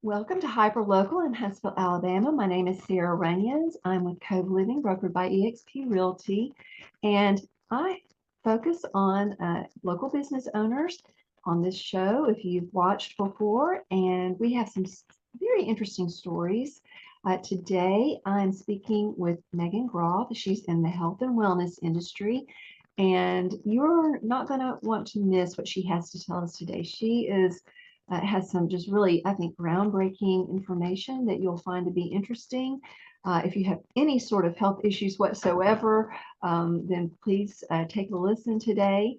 Welcome to Hyperlocal in Huntsville, Alabama. My name is Sara Runyans. I'm with Cove Living Brokered by eXp Realty, and I focus on local business owners on this show if you've watched before, and we have some very interesting stories. Today, I'm speaking with Megan Groth. She's in the health and wellness industry, and you're not going to want to miss what she has to tell us today. She has some just really, I think, groundbreaking information that you'll find to be interesting. If you have any sort of health issues whatsoever, then please take a listen today.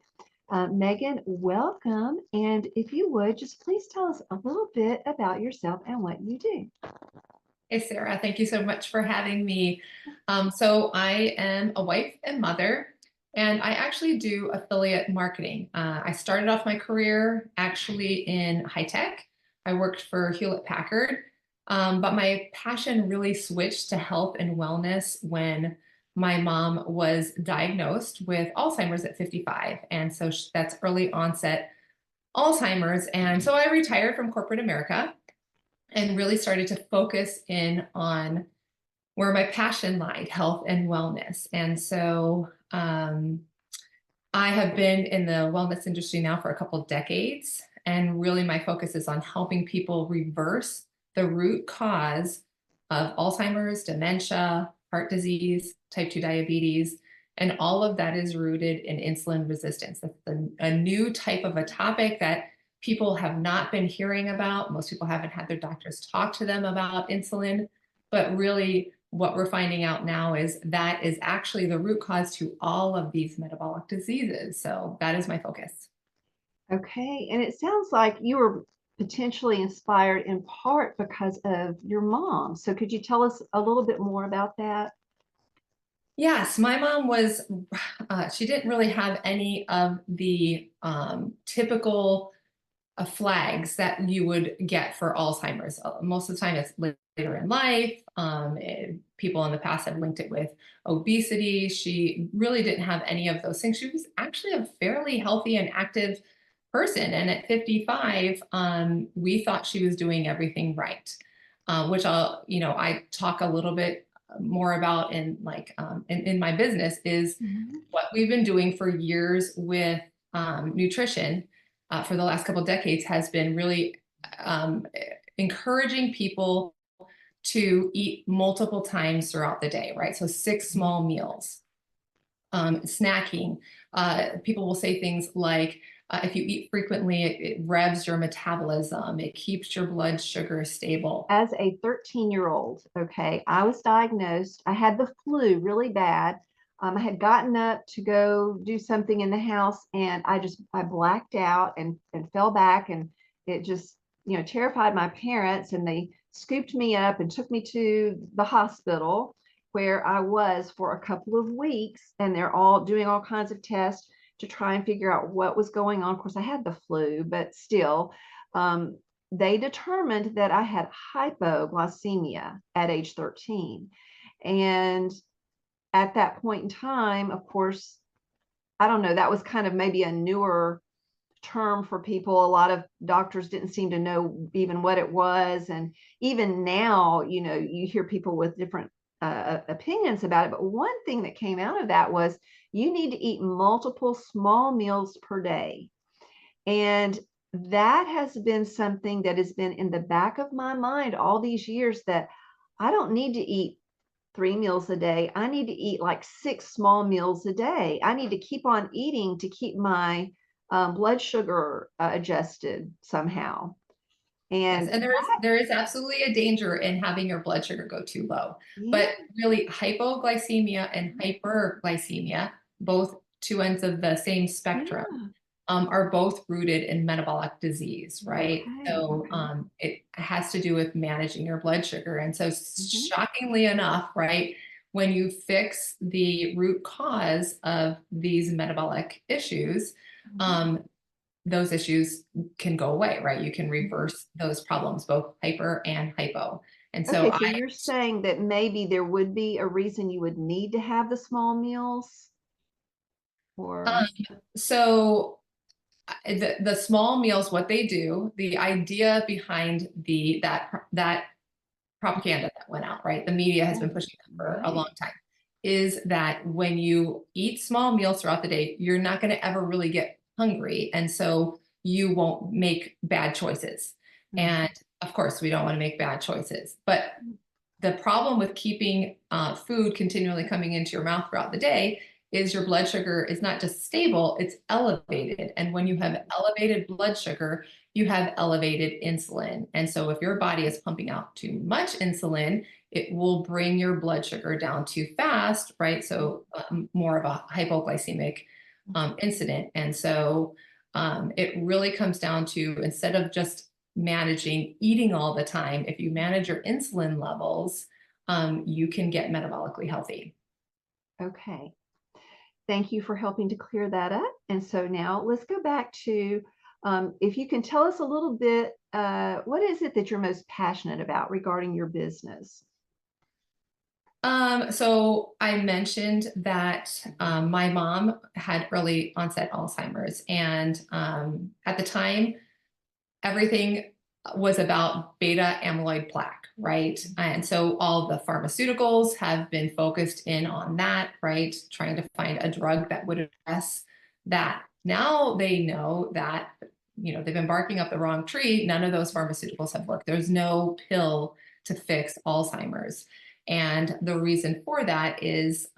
Megan, welcome. And if you would, just please tell us a little bit about yourself and what you do. Hey, Sarah, thank you so much for having me. So I am a wife and mother, and I actually do affiliate marketing. I started off my career actually in high tech. I worked for Hewlett Packard, but my passion really switched to health and wellness when my mom was diagnosed with Alzheimer's at 55. And so that's early onset Alzheimer's. And so I retired from corporate America and really started to focus in on where my passion lied, health and wellness. And so I have been in the wellness industry now for a couple of decades, and really my focus is on helping people reverse the root cause of Alzheimer's, dementia, heart disease, type 2 diabetes, and all of that is rooted in insulin resistance. That's a new type of a topic that people have not been hearing about. Most people haven't had their doctors talk to them about insulin, but really what we're finding out now is that is actually the root cause to all of these metabolic diseases. So that is my focus. Okay, and it sounds like you were potentially inspired in part because of your mom. So could you tell us a little bit more about that? Yes, my mom was, she didn't really have any of the typical flags that you would get for Alzheimer's. Most of the time it's later in life. People in the past have linked it with obesity. She really didn't have any of those things. She was actually a fairly healthy and active person. And at 55, we thought she was doing everything right, which I talk a little bit more about in in my business is what we've been doing for years with nutrition for the last couple of decades has been really encouraging people to eat multiple times throughout the day, right? So 6 small meals, snacking. People will say things like, if you eat frequently, it revs your metabolism. It keeps your blood sugar stable. As a 13-year-old, okay, I was diagnosed. I had the flu really bad. I had gotten up to go do something in the house, and I blacked out and fell back, and it just terrified my parents, and they scooped me up and took me to the hospital where I was for a couple of weeks, and they're all doing all kinds of tests to try and figure out what was going on. Of course, I had the flu, but still, they determined that I had hypoglycemia at age 13. And at that point in time, of course, I don't know, that was kind of maybe a newer term for people. A lot of doctors didn't seem to know even what it was. And even now, you hear people with different opinions about it. But one thing that came out of that was you need to eat multiple small meals per day. And that has been something that has been in the back of my mind all these years, that I don't need to eat 3 meals a day. I need to eat like 6 small meals a day. I need to keep on eating to keep my blood sugar adjusted somehow. Yes, And and there is absolutely a danger in having your blood sugar go too low. yeah, But really, hypoglycemia and hyperglycemia, both two ends of the same spectrum, yeah. are both rooted in metabolic disease, right? Okay, So okay. it has to do with managing your blood sugar. And so, Mhm. shockingly enough, right, when you fix the root cause of these metabolic issues, Mhm. um, those issues can go away, right? You can Mhm. reverse those problems, both hyper and hypo. And so Okay, so you're saying that maybe there would be a reason you would need to have the small meals, or so the small meals, what they do, the idea behind that propaganda that went out, right? The media has been pushing them for a long time, is that when you eat small meals throughout the day, you're not going to ever really get hungry. And so you won't make bad choices. And of course, we don't want to make bad choices. But the problem with keeping food continually coming into your mouth throughout the day is your blood sugar is not just stable, it's elevated. And when you have elevated blood sugar, you have elevated insulin. And so if your body is pumping out too much insulin, it will bring your blood sugar down too fast, right? So more of a hypoglycemic incident. And so it really comes down to, instead of just managing eating all the time, if you manage your insulin levels, you can get metabolically healthy. Okay. Thank you for helping to clear that up. And so now let's go back to, if you can tell us a little bit, what is it that you're most passionate about regarding your business? So I mentioned that my mom had early onset Alzheimer's, and at the time, everything was about beta amyloid plaque, right? And so all the pharmaceuticals have been focused in on that, right? Trying to find a drug that would address that. Now they know that, they've been barking up the wrong tree. None of those pharmaceuticals have worked. There's no pill to fix Alzheimer's. And the reason for that is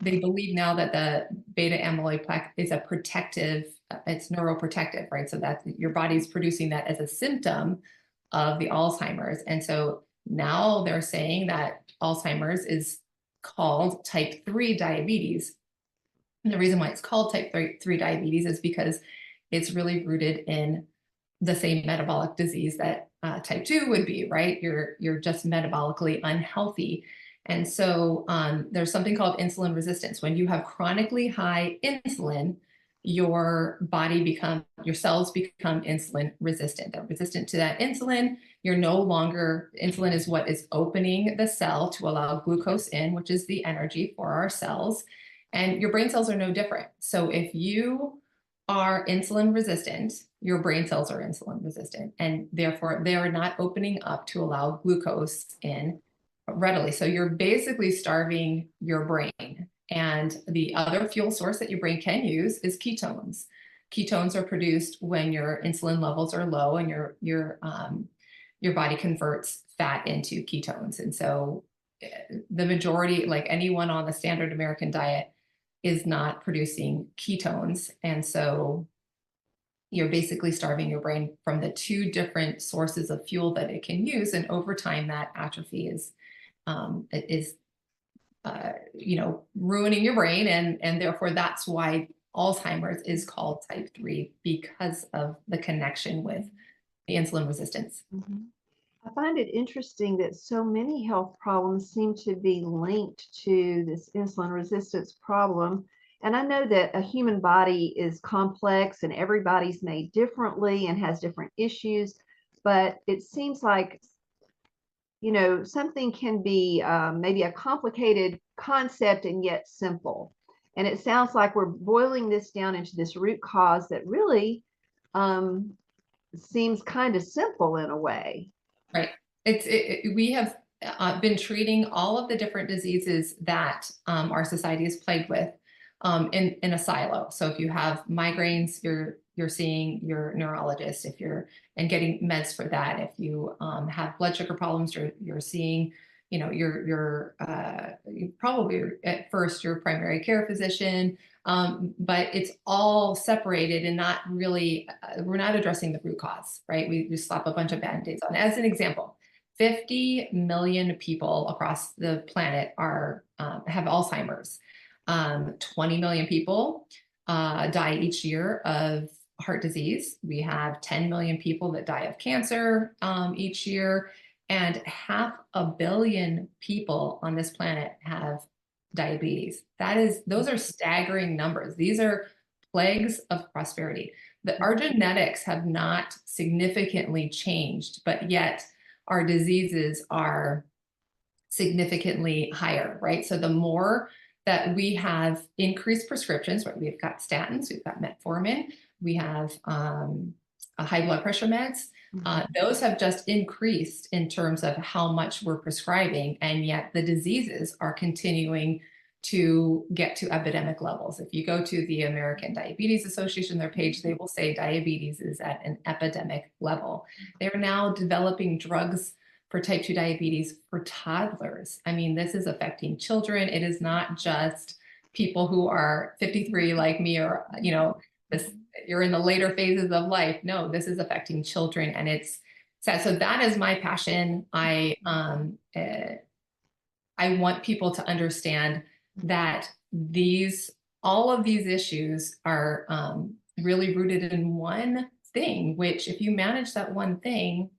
they believe now that the beta amyloid plaque is a protective, it's neuroprotective, right? So that your body's producing that as a symptom of the Alzheimer's. And so now they're saying that Alzheimer's is called type 3 diabetes. And the reason why it's called type 3 diabetes is because it's really rooted in the same metabolic disease that type 2 would be, right? You're just metabolically unhealthy. And so there's something called insulin resistance. When you have chronically high insulin, your cells become insulin resistant. They're resistant to that insulin. Insulin is what is opening the cell to allow glucose in, which is the energy for our cells. And your brain cells are no different. So if you are insulin resistant, your brain cells are insulin resistant, and therefore they are not opening up to allow glucose in readily. So you're basically starving your brain. And the other fuel source that your brain can use is ketones. Ketones are produced when your insulin levels are low, and your body converts fat into ketones. And so the majority, like anyone on the standard American diet, is not producing ketones. And so you're basically starving your brain from the two different sources of fuel that it can use. And over time, that atrophy is ruining your brain. And therefore, that's why Alzheimer's is called type 3, because of the connection with the insulin resistance. I find it interesting that so many health problems seem to be linked to this insulin resistance problem. And I know that a human body is complex and everybody's made differently and has different issues, but it seems like, something can be maybe a complicated concept and yet simple. And it sounds like we're boiling this down into this root cause that really seems kind of simple in a way. Right. We have been treating all of the different diseases that our society is plagued with in a silo. So if you have migraines, you're seeing your neurologist, and getting meds for that. If you have blood sugar problems, you're seeing, you're probably at first your primary care physician, but it's all separated and not really, we're not addressing the root cause, right? We just slap a bunch of Band-Aids on. As an example, 50 million people across the planet have Alzheimer's. 20 million people die each year of heart disease. We have 10 million people that die of cancer each year, and 500 million people on this planet have diabetes. Those are staggering numbers. These are plagues of prosperity. Our genetics have not significantly changed, but yet our diseases are significantly higher, right? So the more that we have increased prescriptions, right? We've got statins, we've got metformin, We have high blood pressure meds. Those have just increased in terms of how much we're prescribing, and yet the diseases are continuing to get to epidemic levels. If you go to the American Diabetes Association, their page, they will say diabetes is at an epidemic level. They're now developing drugs for type 2 diabetes for toddlers. I mean, this is affecting children. It is not just people who are 53 like me, or, you know, this, you're in the later phases of life. No, this is affecting children, and it's sad. So that is my passion. I want people to understand that all of these issues are really rooted in one thing, which if you manage that one thing,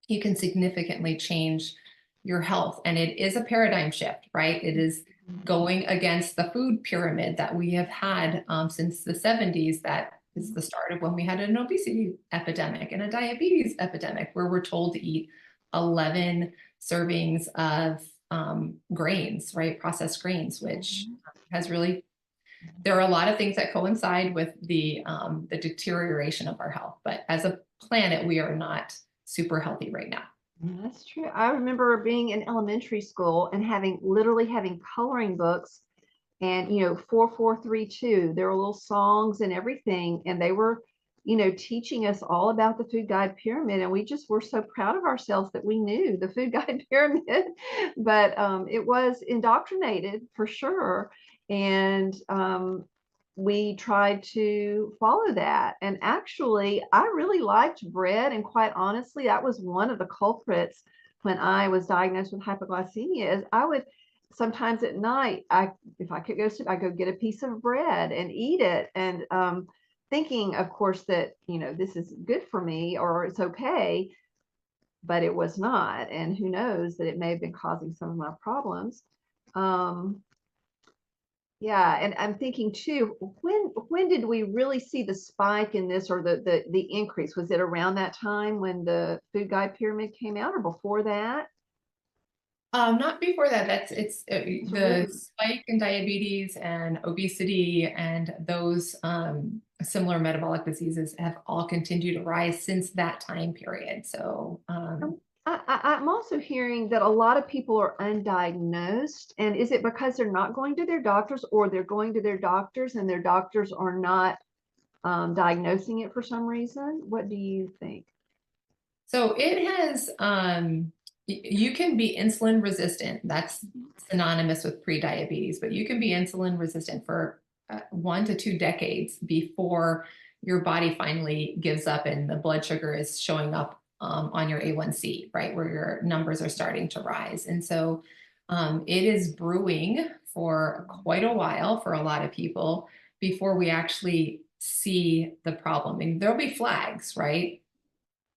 you can significantly change your health. And it is a paradigm shift, right? It is going against the food pyramid that we have had since the 70s. That is the start of when we had an obesity epidemic and a diabetes epidemic, where we're told to eat 11 servings of grains, right? Processed grains, which has really, there are a lot of things that coincide with the deterioration of our health. But as a planet, we are not super healthy right now. That's true. I remember being in elementary school and literally having coloring books, and 4432, there were little songs and everything, and they were teaching us all about the food guide pyramid, and we just were so proud of ourselves that we knew the food guide pyramid. But it was indoctrinated for sure, and we tried to follow that. And actually, I really liked bread. And quite honestly, that was one of the culprits when I was diagnosed with hypoglycemia. Is I would sometimes at night, if I could go sleep, I go get a piece of bread and eat it. And thinking, of course, that, this is good for me or it's okay, but it was not. And who knows that it may have been causing some of my problems. Yeah, and I'm thinking too, when did we really see the spike in this, or the increase? Was it around that time when the food guide pyramid came out, or before that? Not before that. It's the spike in diabetes and obesity and those similar metabolic diseases have all continued to rise since that time period. So I'm also hearing that a lot of people are undiagnosed. And is it because they're not going to their doctors, or they're going to their doctors and their doctors are not diagnosing it for some reason? What do you think? So it has, you can be insulin resistant. That's synonymous with pre-diabetes, but you can be insulin resistant for 1 to 2 decades before your body finally gives up and the blood sugar is showing up on your A1C, right? Where your numbers are starting to rise. And so it is brewing for quite a while for a lot of people before we actually see the problem. And there'll be flags, right?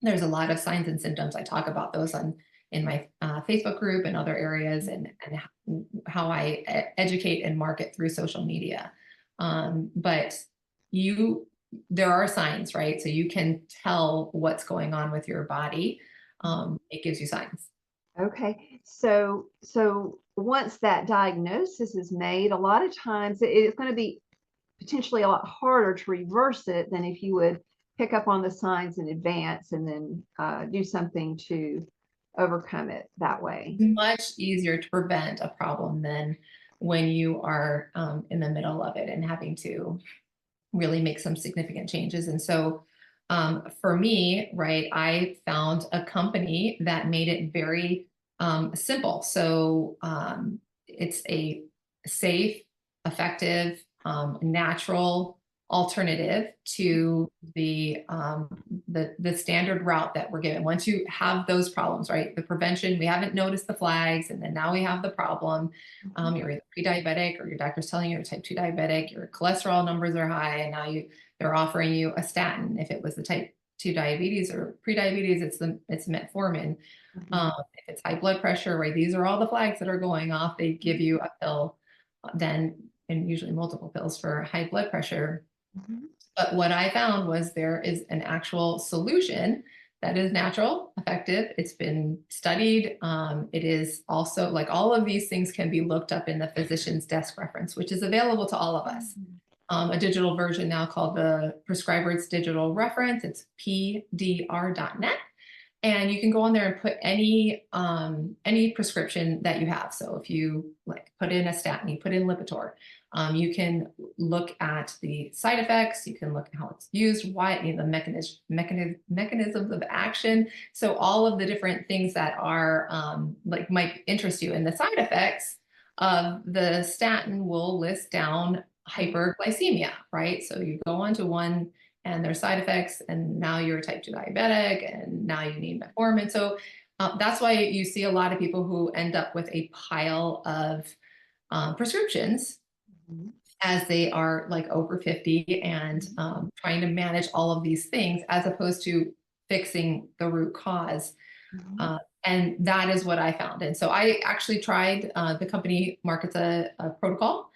There's a lot of signs and symptoms. I talk about those in my Facebook group and other areas, and how I educate and market through social media. But there are signs, right? So you can tell what's going on with your body. It gives you signs. Okay, so once that diagnosis is made, a lot of times it's going to be potentially a lot harder to reverse it than if you would pick up on the signs in advance and then do something to overcome it that way. Much easier to prevent a problem than when you are in the middle of it and having to really make some significant changes. And so for me, right, I found a company that made it very simple. So it's a safe, effective, natural alternative to the standard route that we're given. Once you have those problems, right, the prevention, we haven't noticed the flags, and then now we have the problem. You're either pre-diabetic, or your doctor's telling you you're type 2 diabetic, your cholesterol numbers are high, and now they're offering you a statin. If it was the type 2 diabetes or pre-diabetes, it's metformin. If it's high blood pressure, right, these are all the flags that are going off. They give you a pill, then, and usually multiple pills for high blood pressure. But what I found was there is an actual solution that is natural, effective. It's been studied. It is also, like, all of these things can be looked up in the physician's desk reference, which is available to all of us. a digital version now called the Prescriber's Digital Reference. It's pdr.net. And you can go on there and put any prescription that you have. So if you like put in a statin, you put in Lipitor, you can look at the side effects. You can look at how it's used, why, the mechanisms of action. So all of the different things that are like might interest you. And the side effects of the statin will list down hyperglycemia, right? So you go onto one and their side effects, and now you're a type 2 diabetic, and now you need metformin. So that's why you see a lot of people who end up with a pile of prescriptions as they are like over 50 and trying to manage all of these things as opposed to fixing the root cause. And that is what I found. And so I actually tried, the company markets a protocol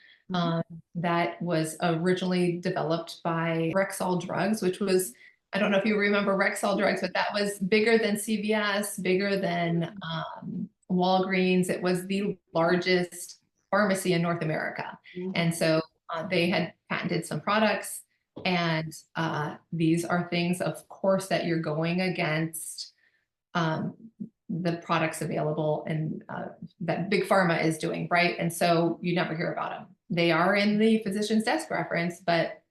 that was originally developed by Rexall Drugs, which was, I don't know if you remember Rexall Drugs, but that was bigger than CVS, bigger than Walgreens. It was the largest pharmacy in North America. And so they had patented some products, and these are things, of course, that you're going against the products available and that big pharma is doing, right? And so you never hear about them. They are in the physician's desk reference, but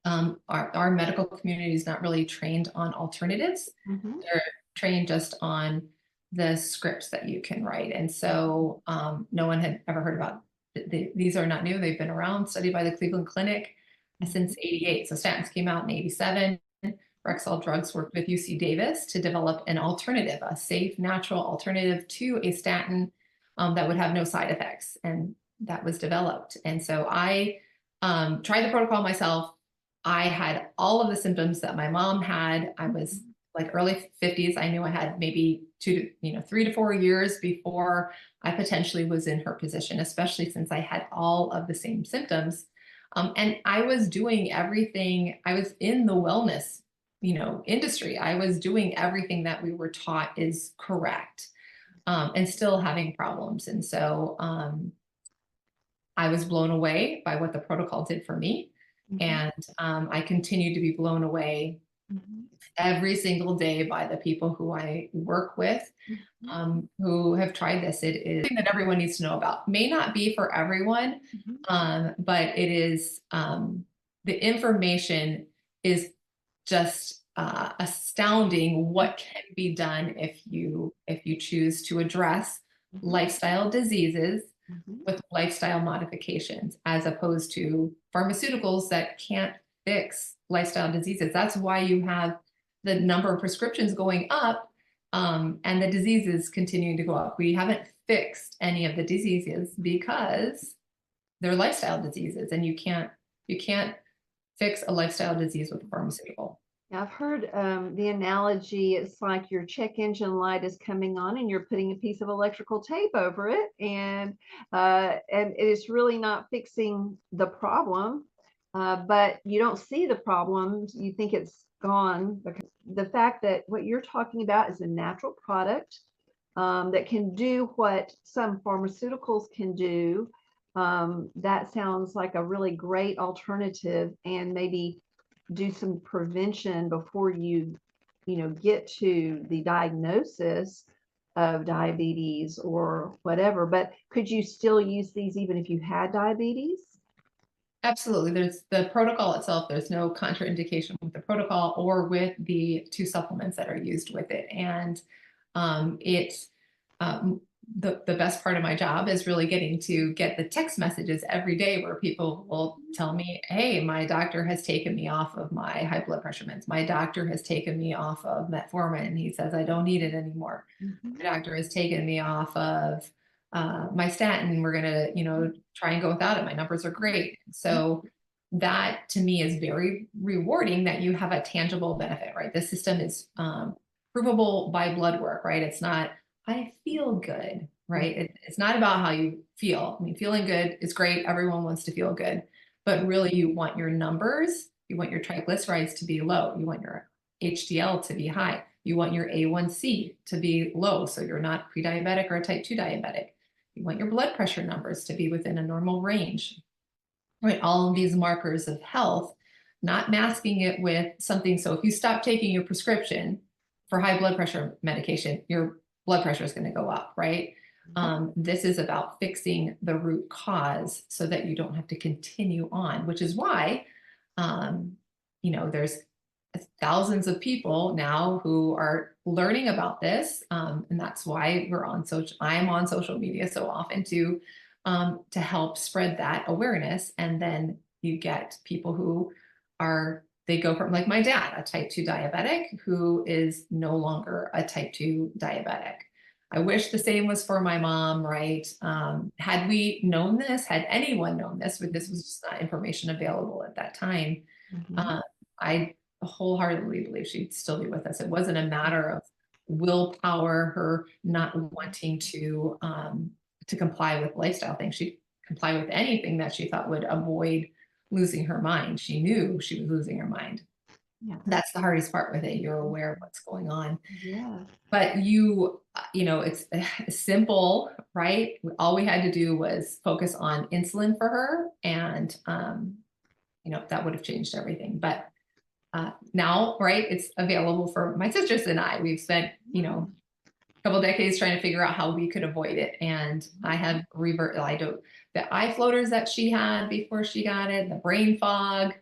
our medical community is not really trained on alternatives. They're trained just on the scripts that you can write. And so no one had ever heard about these are not new. They've been around, studied by the Cleveland Clinic since '88. So statins came out in '87. Rexall Drugs worked with UC Davis to develop an alternative, a safe, natural alternative to a statin that would have no side effects. And that was developed. And so I tried the protocol myself. I had all of the symptoms that my mom had. I was like early 50s. I knew I had maybe 3 to 4 years before I potentially was in her position, especially since I had all of the same symptoms. And I was doing everything. I was in the wellness industry. I was doing everything that we were taught is correct, and still having problems. And so I was blown away by what the protocol did for me. And I continue to be blown away every single day by the people who I work with, who have tried this. It is something that everyone needs to know about. May not be for everyone, but it is, the information is just astounding what can be done if you choose to address lifestyle diseases with lifestyle modifications, as opposed to pharmaceuticals that can't fix lifestyle diseases. That's why you have the number of prescriptions going up, and the diseases continuing to go up. We haven't fixed any of the diseases because they're lifestyle diseases, and you can't fix a lifestyle disease with a pharmaceutical. Now, I've heard the analogy, it's like your check engine light is coming on and you're putting a piece of electrical tape over it, and it is really not fixing the problem, but you don't see the problems. You think it's gone. Because the fact that what you're talking about is a natural product that can do what some pharmaceuticals can do, that sounds like a really great alternative, and maybe do some prevention before you get to the diagnosis of diabetes or whatever. But could you still use these even if you had diabetes? Absolutely. There's the protocol itself. There's no contraindication with the protocol or with the 2 supplements that are used with it. And it's the best part of my job is really getting to get the text messages every day where people will tell me, hey, my doctor has taken me off of my high blood pressure meds. My doctor has taken me off of metformin. He says I don't need it anymore. My doctor has taken me off of my statin. We're going to, try and go without it. My numbers are great. So that to me is very rewarding, that you have a tangible benefit, right? The system is provable by blood work, right? It's not, I feel good, right? It's not about how you feel. I mean, feeling good is great. Everyone wants to feel good, but really you want your numbers, you want your triglycerides to be low. You want your HDL to be high. You want your A1C to be low, so you're not pre-diabetic or a type 2 diabetic. You want your blood pressure numbers to be within a normal range. right, all of these markers of health, not masking it with something. So if you stop taking your prescription for high blood pressure medication, your blood pressure is going to go up, right? This is about fixing the root cause so that you don't have to continue on, which is why, there's thousands of people now who are learning about this. And that's why I'm on social media so often to help spread that awareness. And then you get people who they go from, like my dad, a type 2 diabetic who is no longer a type 2 diabetic. I wish the same was for my mom, right? Had we known this, had anyone known this, but this was just not information available at that time, I wholeheartedly believe she'd still be with us. It wasn't a matter of willpower, her not wanting to comply with lifestyle things. She'd comply with anything that she thought would avoid losing her mind. She knew she was losing her mind. Yeah. That's the hardest part with it. You're aware of what's going on. Yeah. But it's simple, right? All we had to do was focus on insulin for her, and that would have changed everything. But now, right, it's available for my sisters and I. We've spent, a couple decades trying to figure out how we could avoid it. And I have the eye floaters that she had before she got it, the brain fog,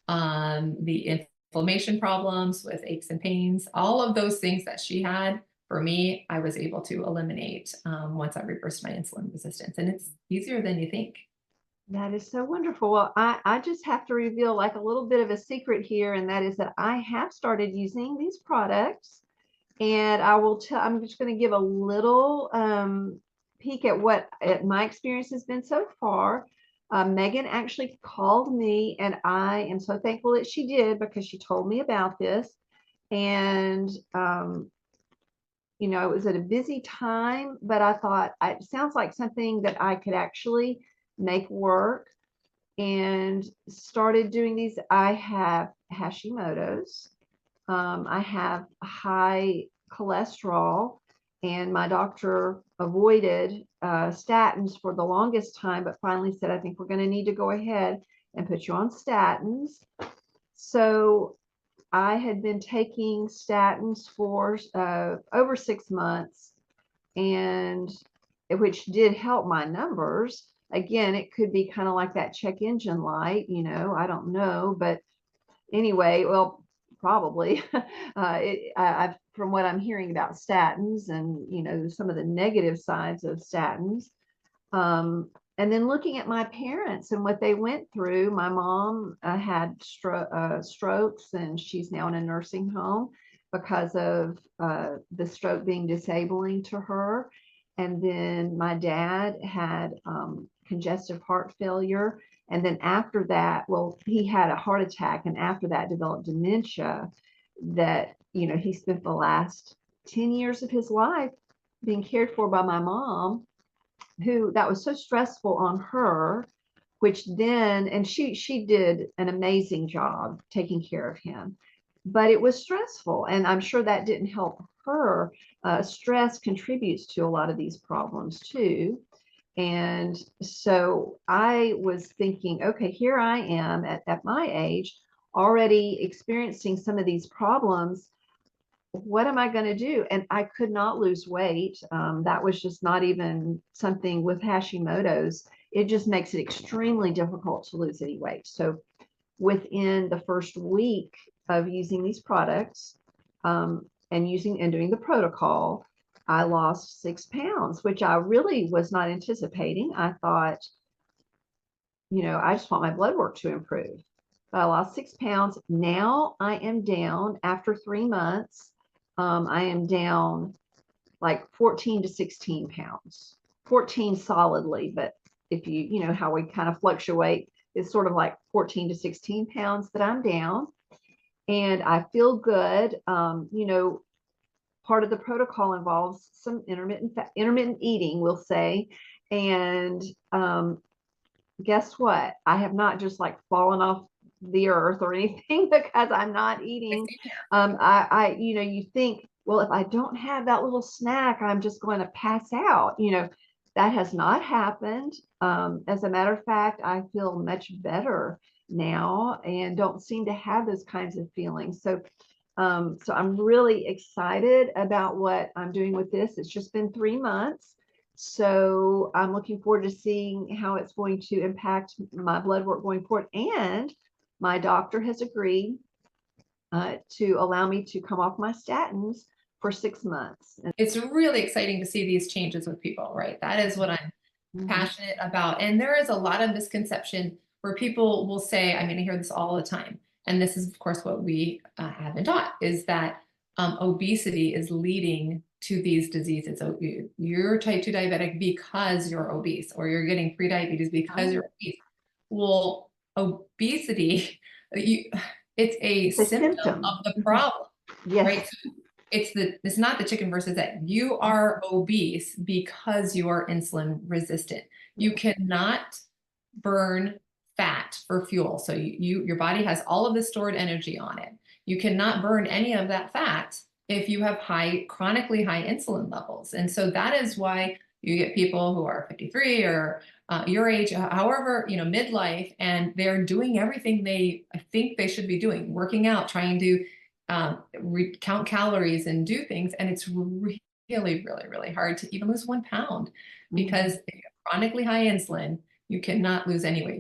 the inflammation problems with aches and pains, all of those things that she had. For me, I was able to eliminate once I reversed my insulin resistance. And it's easier than you think. That is so wonderful. Well, I just have to reveal like a little bit of a secret here, and that is that I have started using these products, and I'm just going to give a little peek at what my experience has been so far. Megan actually called me, and I am so thankful that she did, because she told me about this. And it was at a busy time, but I thought it sounds like something that I could actually make work, and started doing these. I have Hashimoto's. I have high cholesterol, and my doctor avoided statins for the longest time, but finally said, I think we're going to need to go ahead and put you on statins. So I had been taking statins for over 6 months, and which did help my numbers. Again, it could be kind of like that check engine light, I don't know. But anyway, well, probably. From what I'm hearing about statins, and some of the negative sides of statins, and then looking at my parents and what they went through. My mom had strokes, and she's now in a nursing home because of the stroke being disabling to her. And then my dad had congestive heart failure. And then after that, well, he had a heart attack, and after that developed dementia that, he spent the last 10 years of his life being cared for by my mom, who that was so stressful on her, which then, and she did an amazing job taking care of him, but it was stressful, and I'm sure that didn't help her. Stress contributes to a lot of these problems too. And so I was thinking, okay, here I am at my age, already experiencing some of these problems. What am I going to do? And I could not lose weight. That was just not even something with Hashimoto's. It just makes it extremely difficult to lose any weight. So within the first week of using these products, and doing the protocol, I lost 6 pounds, which I really was not anticipating. I thought, I just want my blood work to improve. But I lost 6 pounds. Now I am down after 3 months. I am down like 14 to 16 pounds, 14 solidly. But if you know how we kind of fluctuate, it's sort of like 14 to 16 pounds that I'm down. And I feel good. Part of the protocol involves some intermittent eating, we'll say. And guess what? I have not just like fallen off the earth or anything because I'm not eating. You think, well, if I don't have that little snack, I'm just going to pass out. That has not happened. As a matter of fact, I feel much better now and don't seem to have those kinds of feelings. So I'm really excited about what I'm doing with this. It's just been 3 months. So I'm looking forward to seeing how it's going to impact my blood work going forward. And my doctor has agreed to allow me to come off my statins for 6 months. It's really exciting to see these changes with people, right? That is what I'm passionate about. And there is a lot of misconception where people will say, I mean, I hear this all the time. And this is, of course, what we have been taught is that obesity is leading to these diseases. So you're type 2 diabetic because you're obese, or you're getting prediabetes because you're obese. Well, obesity, it's a It's a symptom symptom. of the problem, Yes. right? So it's not the chicken versus egg. You are obese because you are insulin resistant. You cannot burn fat for fuel. So your body has all of the stored energy on it. You cannot burn any of that fat if you have chronically high insulin levels. And so that is why you get people who are 53 or your age, however, midlife, and they're doing everything they think they should be doing, working out, trying to count calories and do things. And it's really, really, really hard to even lose 1 pound because if you have chronically high insulin, you cannot lose any weight.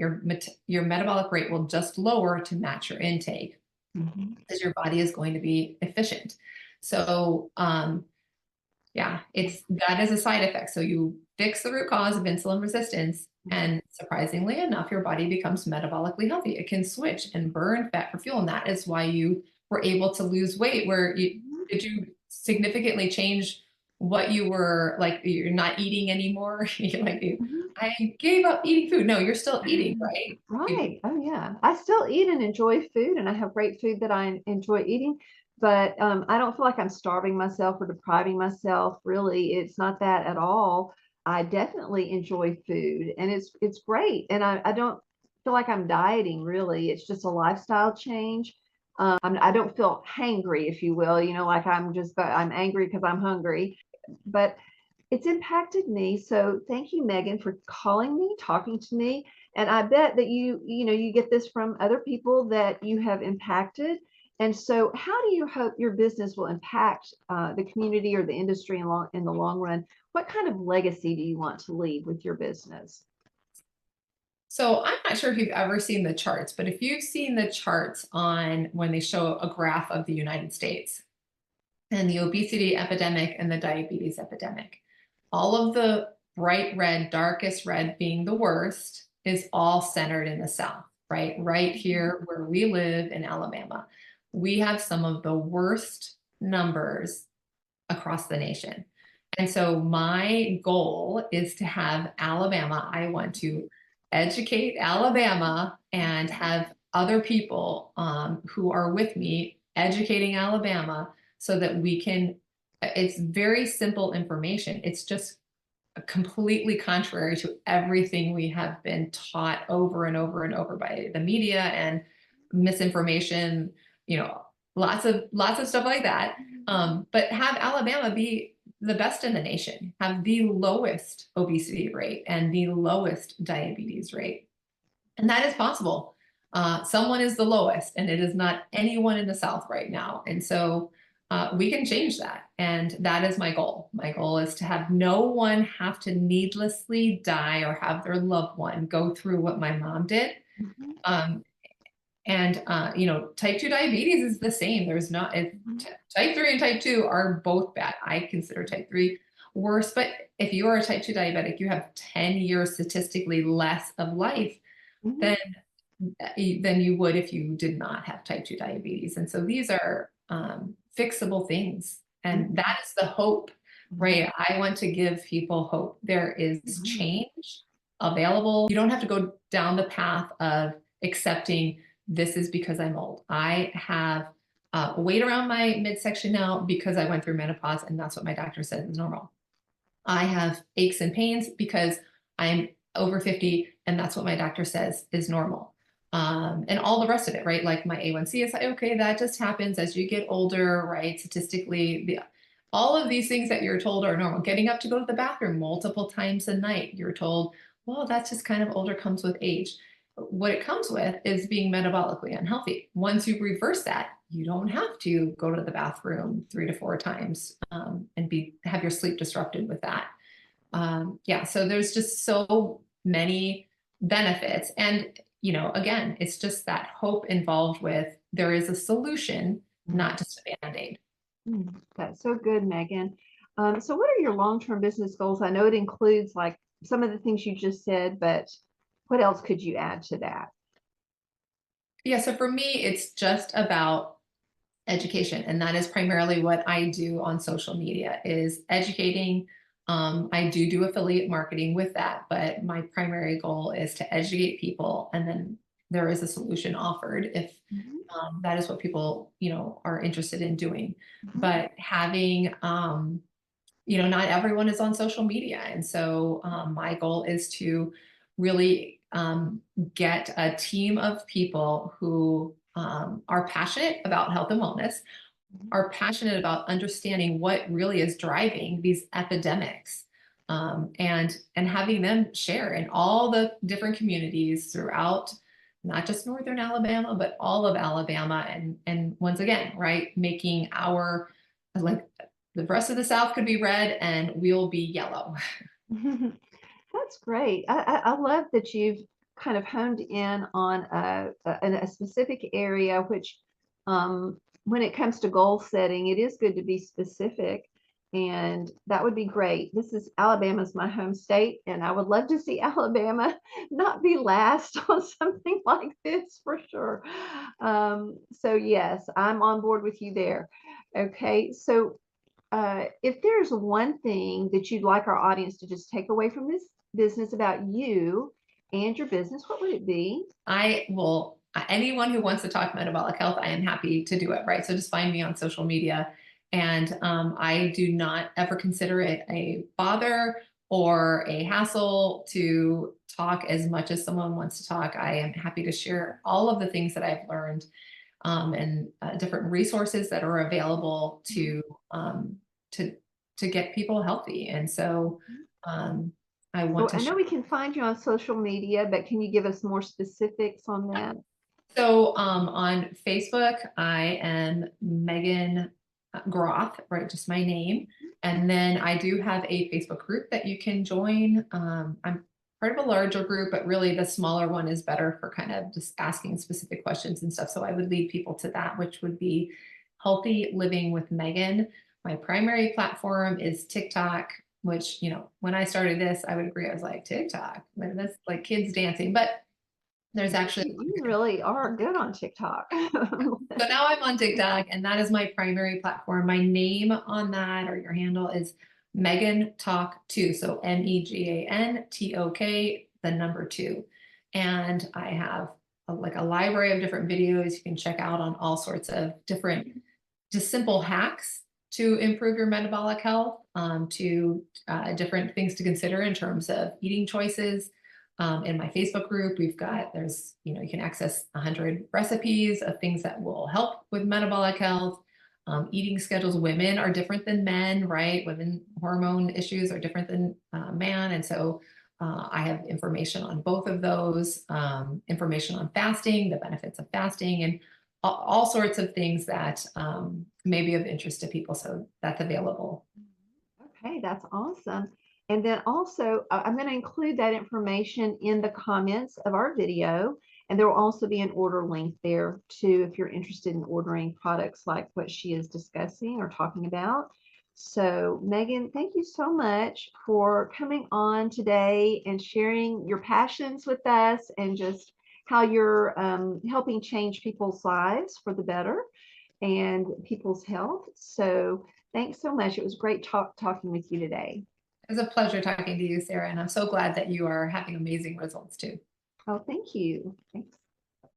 Your metabolic rate will just lower to match your intake because your body is going to be efficient. So, yeah, that is a side effect. So you fix the root cause of insulin resistance, and surprisingly enough, your body becomes metabolically healthy. It can switch and burn fat for fuel, and that is why you were able to lose weight. Did you significantly change what you were like? You're not eating anymore. I gave up eating food. No, you're still eating, right? Right. Oh, yeah. I still eat and enjoy food, and I have great food that I enjoy eating, but I don't feel like I'm starving myself or depriving myself. Really, it's not that at all. I definitely enjoy food, and it's great. And I don't feel like I'm dieting, really. It's just a lifestyle change. I don't feel hangry, if you will, like I'm angry because I'm hungry. But it's impacted me. So thank you, Megan, for calling me, talking to me. And I bet that you get this from other people that you have impacted. And so how do you hope your business will impact the community or the industry in the long run? What kind of legacy do you want to leave with your business? So I'm not sure if you've ever seen the charts, but if you've seen the charts on when they show a graph of the United States and the obesity epidemic and the diabetes epidemic, all of the bright red, darkest red being the worst is all centered in the South, right? Right here where we live in Alabama. We have some of the worst numbers across the nation. And so my goal is to have Alabama, I want to educate Alabama and have other people who are with me educating Alabama so that we can, it's very simple information. It's just completely contrary to everything we have been taught over and over and over by the media and misinformation, lots of stuff like that. But have Alabama be the best in the nation, have the lowest obesity rate and the lowest diabetes rate. And that is possible. Someone is the lowest, and it is not anyone in the South right now. And so we can change that. And that is my goal. My goal is to have no one have to needlessly die or have their loved one go through what my mom did. Type 2 diabetes is the same. There's not, type 3 and type 2 are both bad. I consider type 3 worse, but if you are a type 2 diabetic, you have 10 years statistically less of life than you would if you did not have type 2 diabetes. And so these are fixable things. And that is the hope, right? I want to give people hope. There is change available. You don't have to go down the path of accepting this is because I'm old. I have weight around my midsection now because I went through menopause, and that's what my doctor said is normal. I have aches and pains because I'm over 50, and that's what my doctor says is normal. And all the rest of it, right? Like my A1C is like, okay, that just happens as you get older, right? Statistically, all of these things that you're told are normal. Getting up to go to the bathroom multiple times a night. You're told, well, that's just kind of older, comes with age. What it comes with is being metabolically unhealthy. Once you reverse that, you don't have to go to the bathroom 3 to 4 times and have your sleep disrupted with that. Yeah, so there's just so many benefits. And, again, it's just that hope involved with there is a solution, not just a Band-Aid. That's so good, Megan. So what are your long-term business goals? I know it includes like some of the things you just said, but what else could you add to that? Yeah, so for me, it's just about education. And that is primarily what I do on social media is educating. I do affiliate marketing with that, but my primary goal is to educate people. And then there is a solution offered if that is what people, are interested in doing. But having, not everyone is on social media. And so my goal is to really get a team of people who are passionate about health and wellness, are passionate about understanding what really is driving these epidemics, and having them share in all the different communities throughout not just Northern Alabama, but all of Alabama. And once again, right, making our, like, the rest of the South could be red and we'll be yellow. That's great. I love that you've kind of honed in on a specific area, which when it comes to goal setting, it is good to be specific. And that would be great. Alabama's my home state, and I would love to see Alabama not be last on something like this for sure. So yes, I'm on board with you there. Okay, so if there's one thing that you'd like our audience to just take away from this business about you and your business, what would it be? I will, anyone who wants to talk metabolic health, I am happy to do it, right? So just find me on social media. And I do not ever consider it a bother or a hassle to talk as much as someone wants to talk. I am happy to share all of the things that I've learned and different resources that are available to get people healthy. And so I want to I know share. we can find you on social media, but can you give us more specifics on that? So on Facebook, I am Megan Groth, right? Just my name. And then I do have a Facebook group that you can join. I'm part of a larger group, but really the smaller one is better for kind of just asking specific questions and stuff. So I would lead people to that, which would be Healthy Living with Megan. My primary platform is TikTok, which, when I started this, I would agree. I was like, TikTok, that's like kids dancing, but there's actually, You really are good on TikTok. so now I'm on TikTok, and that is my primary platform. My name on that, or your handle, is Megan Talk 2. So MEGANTOK, the number 2. And I have a library of different videos you can check out on all sorts of different, just simple hacks to improve your metabolic health, to different things to consider in terms of eating choices. In my Facebook group, you can access 100 recipes of things that will help with metabolic health. Eating schedules, women are different than men, right? Women hormone issues are different than man. And so I have information on both of those, information on fasting, the benefits of fasting, and all sorts of things that may be of interest to people. So that's available. Okay, that's awesome. And then also, I'm going to include that information in the comments of our video. And there will also be an order link there too, if you're interested in ordering products like what she is discussing or talking about. So Megan, thank you so much for coming on today and sharing your passions with us and just how you're helping change people's lives for the better and people's health. So thanks so much. It was great talking with you today. It was a pleasure talking to you, Sarah, and I'm so glad that you are having amazing results too. Oh, thank you. Thanks.